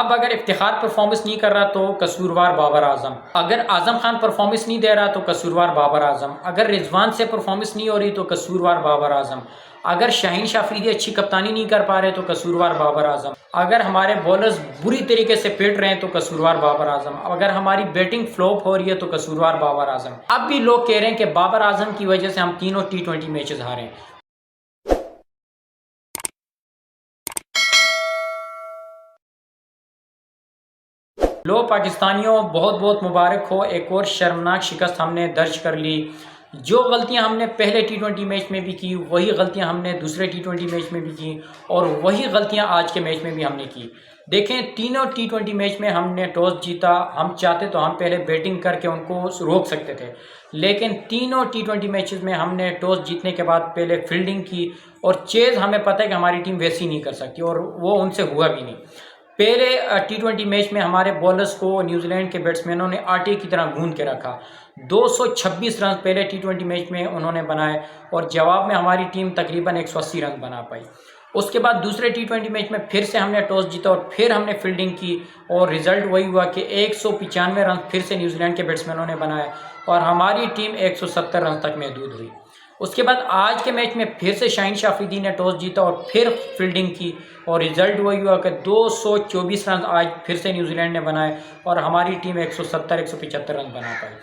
اب اگر افتخار پرفارمنس نہیں کر رہا تو قصوروار بابر اعظم، اگر اعظم خان پرفارمنس نہیں دے رہا تو قصوروار بابر اعظم، اگر رضوان سے پرفارمنس نہیں ہو رہی تو قصوروار بابر اعظم، اگر شاہین شاہ افریدی اچھی کپتانی نہیں کر پا رہے تو قصوروار بابر اعظم، اگر ہمارے بولرز بری طریقے سے پٹ رہے ہیں تو قصوروار بابر اعظم، اگر ہماری بیٹنگ فلوپ ہو رہی ہے تو قصوروار بابر اعظم۔ اب بھی لوگ کہہ رہے ہیں کہ بابر اعظم کی وجہ سے ہم تینوں T20 میچز ہارے ہیں۔ لو پاکستانیوں، بہت بہت مبارک ہو، ایک اور شرمناک شکست ہم نے درج کر لی۔ جو غلطیاں ہم نے پہلے T20 میچ میں بھی کی وہی غلطیاں ہم نے دوسرے T20 میچ میں بھی کی، اور وہی غلطیاں آج کے میچ میں بھی ہم نے کی۔ دیکھیں، تینوں T20 میچ میں ہم نے ٹاس جیتا، ہم چاہتے تو ہم پہلے بیٹنگ کر کے ان کو روک سکتے تھے، لیکن تینوں T20 میچز میں ہم نے ٹاس جیتنے کے بعد پہلے فیلڈنگ کی، اور چیز ہمیں پتہ ہے کہ ہماری ٹیم ویسی نہیں کر سکتی، اور وہ ان سے ہوا بھی نہیں۔ پہلے T20 میچ میں ہمارے بولرز کو نیوزی لینڈ کے بیٹسمینوں نے آٹے کی طرح گوندھ کے رکھا، 226 رن پہلے T20 میچ میں انہوں نے بنائے، اور جواب میں ہماری ٹیم تقریباً 180 رن بنا پائی۔ اس کے بعد دوسرے T20 میچ میں پھر سے ہم نے ٹاس جیتا اور پھر ہم نے فیلڈنگ کی، اور رزلٹ وہی ہوا کہ 195 رن پھر سے نیوزی لینڈ کے بیٹسمینوں نے بنائے، اور ہماری ٹیم 170 رن تک محدود ہوئی۔ اس کے بعد آج کے میچ میں پھر سے شاہین شاہ افریدی نے ٹاس جیتا اور پھر فیلڈنگ کی، اور رزلٹ وہی ہوا کہ 224 رن آج پھر سے نیوزی لینڈ نے بنائے، اور ہماری ٹیم 175 رن بنا پائی۔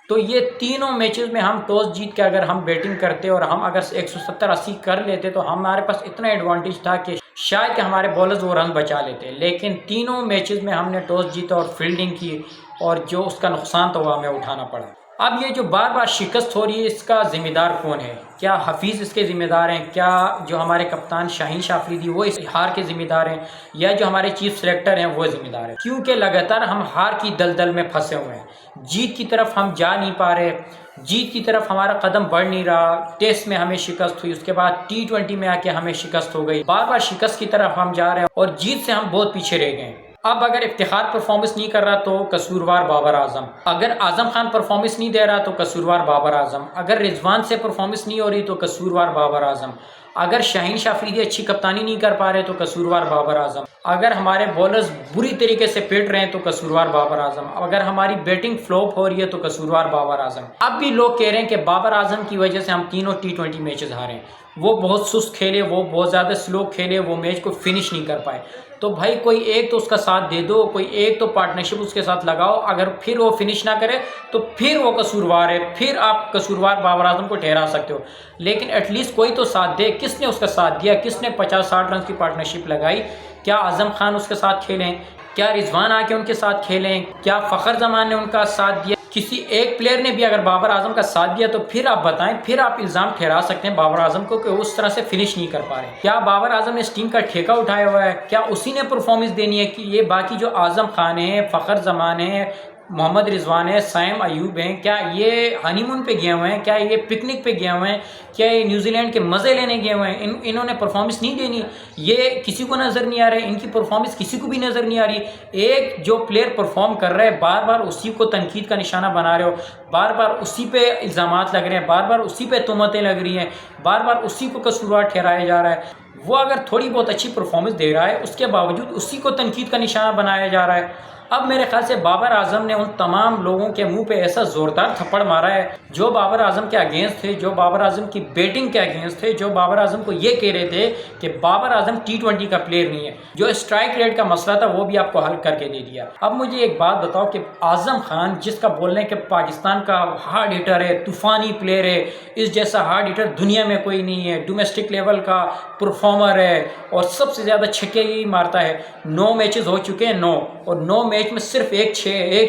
تو یہ تینوں میچز میں ہم ٹاس جیت کے اگر ہم بیٹنگ کرتے اور ہم اگر 170-80 کر لیتے تو ہمارے پاس اتنا ایڈوانٹیج تھا کہ شاید کہ ہمارے بولرز وہ رن بچا لیتے، لیکن تینوں میچز میں ہم نے ٹاس جیتا اور فیلڈنگ کی، اور جو اس کا نقصان تو وہ ہمیں اٹھانا پڑا۔ اب یہ جو بار بار شکست ہو رہی ہے، اس کا ذمہ دار کون ہے؟ کیا حفیظ اس کے ذمہ دار ہیں؟ کیا جو ہمارے کپتان شاہین شاہ افریدی وہ اس ہار کے ذمہ دار ہیں، یا جو ہمارے چیف سلیکٹر ہیں وہ ذمہ دار ہیں؟ کیونکہ لگاتار ہم ہار کی دلدل میں پھنسے ہوئے ہیں، جیت کی طرف ہم جا نہیں پا رہے، جیت کی طرف ہمارا قدم بڑھ نہیں رہا۔ ٹیسٹ میں ہمیں شکست ہوئی، اس کے بعد T20 میں آ کے ہمیں شکست ہو گئی، بار بار شکست کی طرف ہم جا رہے ہیں، اور جیت سے ہم بہت پیچھے رہ گئے ہیں۔ اب اگر افتخار پرفارمنس نہیں کر رہا تو قصوروار بابر اعظم، اگر اعظم خان پرفارمنس نہیں دے رہا تو قصوروار بابر اعظم، اگر رضوان سے پرفارمنس نہیں ہو رہی تو قصوروار بابر اعظم، اگر شاہین شاہ افریدی اچھی کپتانی نہیں کر پا رہے تو قصوروار بابر اعظم، اگر ہمارے بولرز بری طریقے سے پٹ رہے ہیں تو قصوروار بابر اعظم، اگر ہماری بیٹنگ فلوپ ہو رہی ہے تو قصوروار بابر اعظم۔ اب بھی لوگ کہہ رہے ہیں کہ بابر اعظم کی وجہ سے ہم تینوں T20 میچز ہارے ہیں، وہ بہت سست کھیلے، وہ بہت زیادہ سلو کھیلے، وہ میچ کو فنش نہیں کر پائے۔ تو بھائی کوئی ایک تو اس کا ساتھ دے دو، کوئی ایک تو پارٹنرشپ اس کے ساتھ لگاؤ، اگر پھر وہ فنش نہ کرے تو پھر وہ قصوروار ہے، پھر آپ قصوروار بابر اعظم کو ٹھہرا سکتے ہو، لیکن ایٹ لیسٹ کوئی تو ساتھ دے۔ کس نے اس کا ساتھ دیا؟ کس نے 50-60 رن کی پارٹنرشپ لگائی؟ کیا اعظم خان اس کے ساتھ کھیلیں؟ کیا رضوان آ کے ان کے ساتھ کھیلیں؟ کیا فخر زمان نے ان کا ساتھ دیا؟ کسی ایک پلیئر نے بھی اگر بابر اعظم کا ساتھ دیا تو پھر آپ بتائیں، پھر آپ الزام ٹھہرا سکتے ہیں بابر اعظم کو کہ اس طرح سے فنش نہیں کر پا رہے۔ کیا بابر اعظم نے اس ٹیم کا ٹھیکہ اٹھایا ہوا ہے؟ کیا اسی نے پرفارمنس دینی ہے کہ یہ باقی جو اعظم خان ہیں، فخر زمان ہیں، محمد رضوان ہے، سائم ایوب ہیں، کیا یہ ہنی مون پہ گئے ہوئے ہیں؟ کیا یہ پکنک پہ گئے ہوئے ہیں؟ کیا یہ نیوزی لینڈ کے مزے لینے گئے ہوئے ہیں؟ انہوں نے پرفارمنس نہیں دینی؟ یہ کسی کو نظر نہیں آ رہا ہے، ان کی پرفارمنس کسی کو بھی نظر نہیں آ رہی۔ ایک جو پلیئر پرفارم کر رہا ہے بار بار اسی کو تنقید کا نشانہ بنا رہے ہو، بار بار اسی پہ الزامات لگ رہے ہیں، بار بار اسی پہ تہمتیں لگ رہی ہیں، بار بار اسی کو قصوروار ٹھہرایا جا رہا ہے۔ وہ اگر تھوڑی بہت اچھی پرفارمنس دے رہا ہے، اس کے باوجود اسی کو تنقید کا نشانہ بنایا جا رہا ہے۔ اب میرے خیال سے بابر اعظم نے ان تمام لوگوں کے منہ پہ ایسا زوردار تھپڑ مارا ہے جو بابر اعظم کے اگینسٹ تھے، جو بابر اعظم کی بیٹنگ کے اگینسٹ تھے، جو بابر اعظم کو یہ کہہ رہے تھے کہ بابر اعظم T20 کا پلیئر نہیں ہے۔ جو اسٹرائک ریٹ کا مسئلہ تھا وہ بھی آپ کو حل کر کے دے دیا۔ اب مجھے ایک بات بتاؤ کہ اعظم خان جس کا بولنے کہ پاکستان کا ہارڈ ہٹر ہے، طوفانی پلیئر ہے، اس جیسا ہارڈ ہٹر دنیا میں کوئی نہیں ہے، ڈومیسٹک لیول کا پرفارمر ہے، اور سب سے زیادہ چھکے ہی مارتا ہے، 9 میچز ہو چکے ہیں، 9، اور 9 میچ میں صرف ایک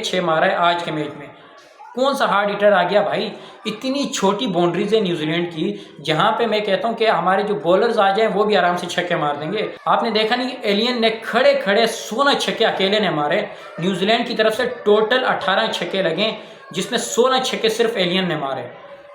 چھ مارا ہے آج کے میچ میں۔ کون سا ہارڈ ہٹر آ گیا بھائی؟ اتنی چھوٹی باؤنڈریز ہے نیوزی لینڈ کی، جہاں پہ میں کہتا ہوں کہ ہمارے جو بولرز آ جائیں وہ بھی آرام سے چھکے مار دیں گے۔ آپ نے دیکھا نہیں، ایلین نے کھڑے 16 چھکے اکیلے نے مارے، نیوزی لینڈ کی طرف سے ٹوٹل 18 چھکے لگے، جس میں 16 چھکے صرف ایلین نے مارے۔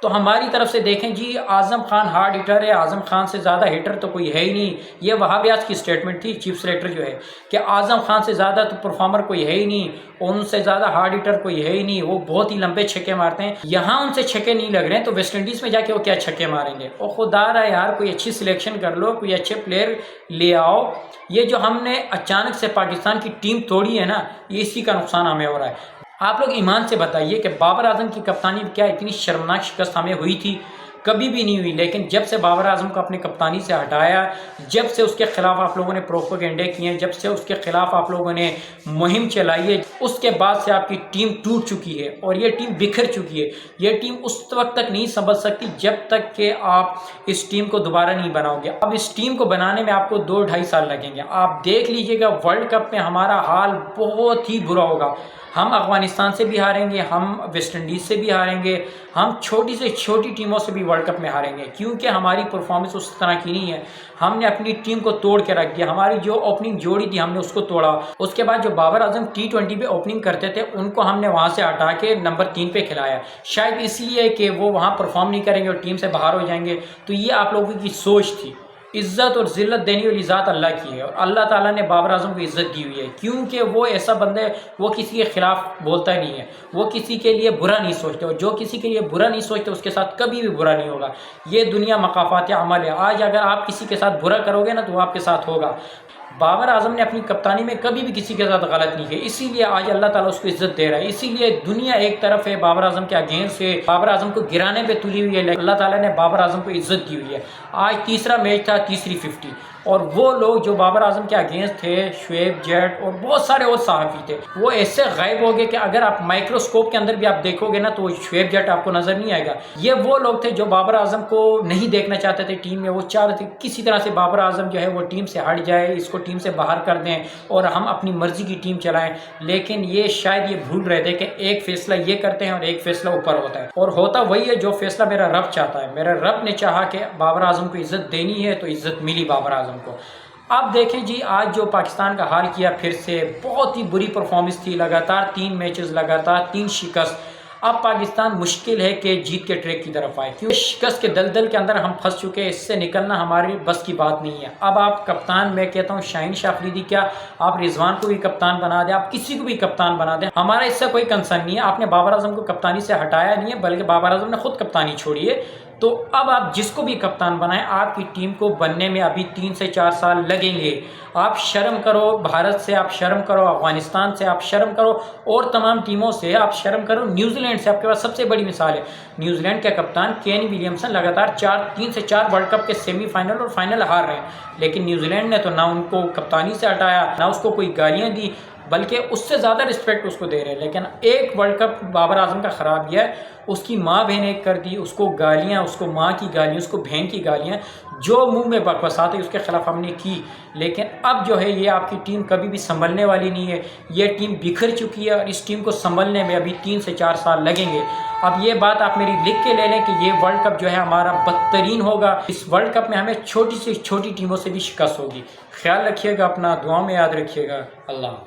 تو ہماری طرف سے دیکھیں جی، اعظم خان ہارڈ ہٹر ہے، اعظم خان سے زیادہ ہٹر تو کوئی ہے ہی نہیں۔ یہ وہاب ریاض کی سٹیٹمنٹ تھی، چیف سلیکٹر جو ہے، کہ اعظم خان سے زیادہ تو پرفارمر کوئی ہے ہی نہیں، اور ان سے زیادہ ہارڈ ہٹر کوئی ہے ہی نہیں، وہ بہت ہی لمبے چھکے مارتے ہیں۔ یہاں ان سے چھکے نہیں لگ رہے ہیں تو ویسٹ انڈیز میں جا کے وہ کیا چھکے ماریں گے؟ اور خدا رہا یار، کوئی اچھی سلیکشن کر لو، کوئی اچھے پلیئر لے آؤ۔ یہ جو ہم نے اچانک سے پاکستان کی ٹیم توڑی ہے نا، یہ اسی کا نقصان ہمیں ہو رہا ہے۔ آپ لوگ ایمان سے بتائیے کہ بابر اعظم کی کپتانی میں کیا اتنی شرمناک شکست ہمیں ہوئی تھی؟ کبھی بھی نہیں ہوئی۔ لیکن جب سے بابر اعظم کو اپنی کپتانی سے ہٹایا، جب سے اس کے خلاف آپ لوگوں نے پروپیگنڈے کیے ہیں، جب سے اس کے خلاف آپ لوگوں نے مہم چلائی ہے، اس کے بعد سے آپ کی ٹیم ٹوٹ چکی ہے اور یہ ٹیم بکھر چکی ہے۔ یہ ٹیم اس وقت تک نہیں سنبھل سکتی جب تک کہ آپ اس ٹیم کو دوبارہ نہیں بناؤ گے۔ اب اس ٹیم کو بنانے میں آپ کو 2-2.5 سال لگیں گے۔ آپ دیکھ لیجئے گا ورلڈ کپ میں ہمارا حال بہت ہی برا ہوگا۔ ہم افغانستان سے بھی ہاریں گے، ہم ویسٹ انڈیز سے بھی ہاریں گے، ہم چھوٹی سے چھوٹی ٹیموں سے بھی ورلڈ کپ میں ہاریں گے، کیونکہ ہماری پرفارمنس اس طرح کی نہیں ہے۔ ہم نے اپنی ٹیم کو توڑ کے رکھ دیا، ہماری جو اوپننگ جوڑی تھی ہم نے اس کو توڑا۔ اس کے بعد جو بابر اعظم T20 پہ اوپننگ کرتے تھے ان کو ہم نے وہاں سے ہٹا کے نمبر 3 پہ کھلایا، شاید اس لیے کہ وہ وہاں پرفارم نہیں کریں گے اور ٹیم سے باہر ہو جائیں گے۔ تو یہ آپ لوگوں کی سوچ تھی۔ عزت اور ذلت دینے والی ذات اللہ کی ہے، اور اللہ تعالیٰ نے بابر اعظم کو عزت دی ہوئی ہے، کیونکہ وہ ایسا بندہ ہے، وہ کسی کے خلاف بولتا ہی نہیں ہے، وہ کسی کے لیے برا نہیں سوچتے، اور جو کسی کے لیے برا نہیں سوچتے اس کے ساتھ کبھی بھی برا نہیں ہوگا۔ یہ دنیا مقافات عمل ہے، آج اگر آپ کسی کے ساتھ برا کرو گے نا تو وہ آپ کے ساتھ ہوگا۔ بابر اعظم نے اپنی کپتانی میں کبھی بھی کسی کے ساتھ غلط نہیں کی، اسی لیے آج اللہ تعالیٰ اس کو عزت دے رہا ہے۔ اسی لیے دنیا ایک طرف ہے بابر اعظم کے اگینسٹ ہے، بابر اعظم کو گرانے پہ تلی ہوئی ہے، لیکن اللہ تعالیٰ نے بابر اعظم کو عزت دی ہوئی ہے۔ آج تیسرا میچ تھا، تیسری 50، اور وہ لوگ جو بابر اعظم کے اگینسٹ تھے، شعیب جیٹ اور بہت سارے اور صحافی تھے، وہ ایسے غائب ہو گئے کہ اگر آپ مائکروسکوپ کے اندر بھی آپ دیکھو گے نا تو شعیب جیٹ آپ کو نظر نہیں آئے گا۔ یہ وہ لوگ تھے جو بابر اعظم کو نہیں دیکھنا چاہتے تھے ٹیم میں، وہ چاہ رہے تھے کسی طرح سے بابر اعظم جو ہے وہ ٹیم سے ہٹ جائے، اس کو ٹیم سے باہر کر دیں اور ہم اپنی مرضی کی ٹیم چلائیں۔ لیکن یہ شاید یہ بھول رہے تھے کہ ایک فیصلہ یہ کرتے ہیں اور ایک فیصلہ اوپر ہوتا ہے، اور ہوتا وہی ہے جو فیصلہ میرا رب چاہتا ہے۔ میرا رب نے چاہا کہ بابر اعظم کو عزت دینی ہے تو عزت ملی بابر اعظم کو۔ اب دیکھیں جی، آج جو پاکستان کا حال کیا، پھر سے بہت ہی بری پرفارمنس تھی، لگاتار 3 میچز، لگاتار 3 شکست۔ اب پاکستان مشکل ہے کہ جیت کے ٹریک کی طرف آئے، کیونکہ شکست کے دلدل کے اندر ہم پھنس چکے ہیں، اس سے نکلنا ہماری بس کی بات نہیں ہے۔ اب آپ کپتان، میں کہتا ہوں شاہین شاہ افریدی، کیا آپ رضوان کو بھی کپتان بنا دیں، آپ کسی کو بھی کپتان بنا دیں، ہمارا اس سے کوئی کنسرن نہیں ہے۔ آپ نے بابر اعظم کو کپتانی سے ہٹایا نہیں ہے، بلکہ بابر اعظم نے خود کپتانی چھوڑی ہے۔ تو اب آپ جس کو بھی کپتان بنائیں، آپ کی ٹیم کو بننے میں ابھی 3 سے 4 سال لگیں گے۔ آپ شرم کرو، بھارت سے آپ شرم کرو، افغانستان سے آپ شرم کرو، اور تمام ٹیموں سے آپ شرم کرو۔ نیوزی لینڈ سے آپ کے پاس سب سے بڑی مثال ہے، نیوزی لینڈ کے کپتان کین ولیمسن لگاتار 3 سے 4 ورلڈ کپ کے سیمی فائنل اور فائنل ہار رہے ہیں، لیکن نیوزی لینڈ نے تو نہ ان کو کپتانی سے ہٹایا، نہ اس کو کوئی گالیاں دی، بلکہ اس سے زیادہ رسپیکٹ اس کو دے رہے ہیں۔ لیکن ایک ورلڈ کپ بابر اعظم کا خراب گیا ہے، اس کی ماں بہن ایک کر دی، اس کو گالیاں، اس کو ماں کی گالیاں، اس کو بہن کی گالیاں، جو منہ میں بکواس اس کے خلاف ہم نے کی۔ لیکن اب جو ہے یہ آپ کی ٹیم کبھی بھی سنبھلنے والی نہیں ہے، یہ ٹیم بکھر چکی ہے، اور اس ٹیم کو سنبھلنے میں ابھی 3 سے 4 سال لگیں گے۔ اب یہ بات آپ میری لکھ کے لے لیں کہ یہ ورلڈ کپ جو ہے ہمارا بدترین ہوگا، اس ورلڈ کپ میں ہمیں چھوٹی سے چھوٹی ٹیموں سے بھی شکست ہوگی۔ خیال رکھیے گا اپنا، دعاؤں میں یاد رکھیے گا۔ اللہ